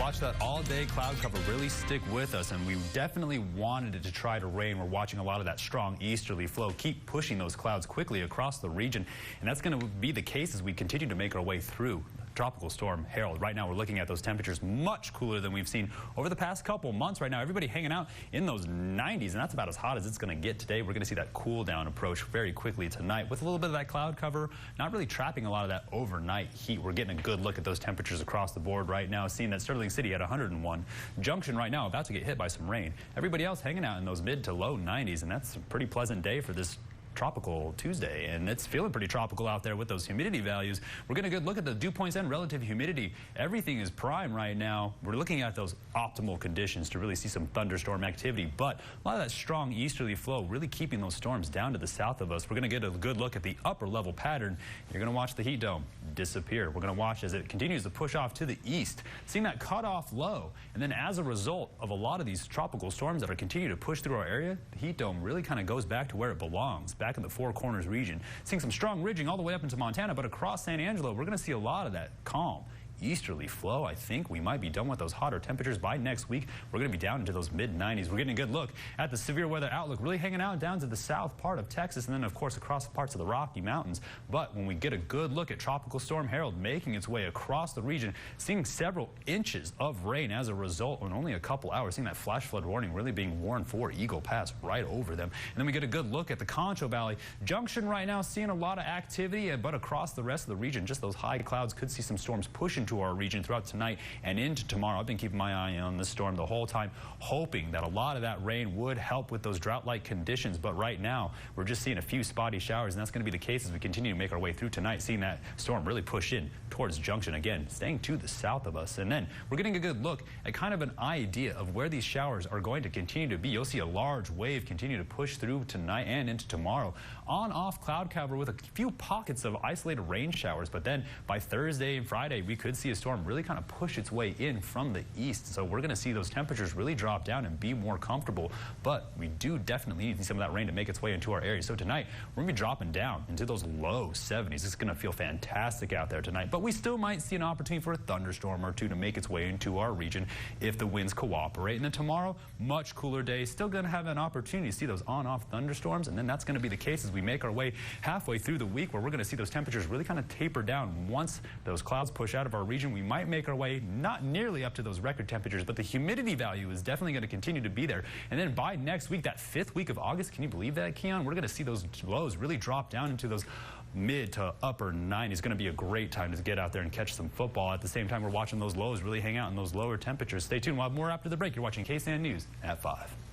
watch that all-day cloud cover really stick with us, and we definitely wanted it to try to rain. We're watching a lot of that strong easterly flow keep pushing those clouds quickly across the region, and that's going to be the case as we continue to make our way through Tropical Storm Harold. Right now we're looking at those temperatures much cooler than we've seen over the past couple months. Right now everybody hanging out in those 90s, and that's about as hot as it's going to get today. We're going to see that cool down approach very quickly tonight with a little bit of that cloud cover, not really trapping a lot of that overnight heat. We're getting a good look at those temperatures across the board right now, seeing that Sterling City at 101. Junction right now about to get hit by some rain. Everybody else hanging out in those mid to low 90s, and that's a pretty pleasant day for this tropical Tuesday, and it's feeling pretty tropical out there with those humidity values. We're going to get a look at the dew points and relative humidity. Everything is prime right now. We're looking at those optimal conditions to really see some thunderstorm activity, but a lot of that strong easterly flow really keeping those storms down to the south of us. We're going to get a good look at the upper level pattern. You're going to watch the heat dome disappear. We're going to watch as it continues to push off to the east, seeing that cutoff low, and then as a result of a lot of these tropical storms that are continuing to push through our area, the heat dome really kind of goes back to where it belongs, back in the Four Corners region. Seeing some strong ridging all the way up into Montana, but across San Angelo, we're going to see a lot of that calm easterly flow. I think we might be done with those hotter temperatures by next week. We're going to be down into those mid-90s. We're getting a good look at the severe weather outlook, really hanging out down to the south part of Texas, and then of course across parts of the Rocky Mountains. But when we get a good look at Tropical Storm Harold making its way across the region, seeing several inches of rain as a result in only a couple hours, seeing that flash flood warning really being warned for Eagle Pass right over them. And then we get a good look at the Concho Valley Junction right now, seeing a lot of activity, but across the rest of the region, just those high clouds could see some storms push into our region throughout tonight and into tomorrow. I've been keeping my eye on this storm the whole time, hoping that a lot of that rain would help with those drought-like conditions. But right now, we're just seeing a few spotty showers, and that's going to be the case as we continue to make our way through tonight, seeing that storm really push in towards Junction again, staying to the south of us. And then we're getting a good look at kind of an idea of where these showers are going to continue to be. You'll see a large wave continue to push through tonight and into tomorrow. On-off cloud cover with a few pockets of isolated rain showers, but then by Thursday and Friday, we could see a storm really kind of push its way in from the east. So we're going to see those temperatures really drop down and be more comfortable, but we do definitely need some of that rain to make its way into our area. So tonight, we're going to be dropping down into those low 70s. It's going to feel fantastic out there tonight, but we still might see an opportunity for a thunderstorm or two to make its way into our region if the winds cooperate. And then tomorrow, much cooler day, still going to have an opportunity to see those on-off thunderstorms, and then that's going to be the case as we make our way halfway through the week, where we're going to see those temperatures really kind of taper down. Once those clouds push out of our region, we might make our way not nearly up to those record temperatures, but the humidity value is definitely going to continue to be there. And then by next week, that 5th week of August, can you believe that, Keon? We're going to see those lows really drop down into those mid to upper 90s. It's going to be a great time to get out there and catch some football. At the same time, we're watching those lows really hang out in those lower temperatures. Stay tuned. We'll have more after the break. You're watching KSAN News at 5.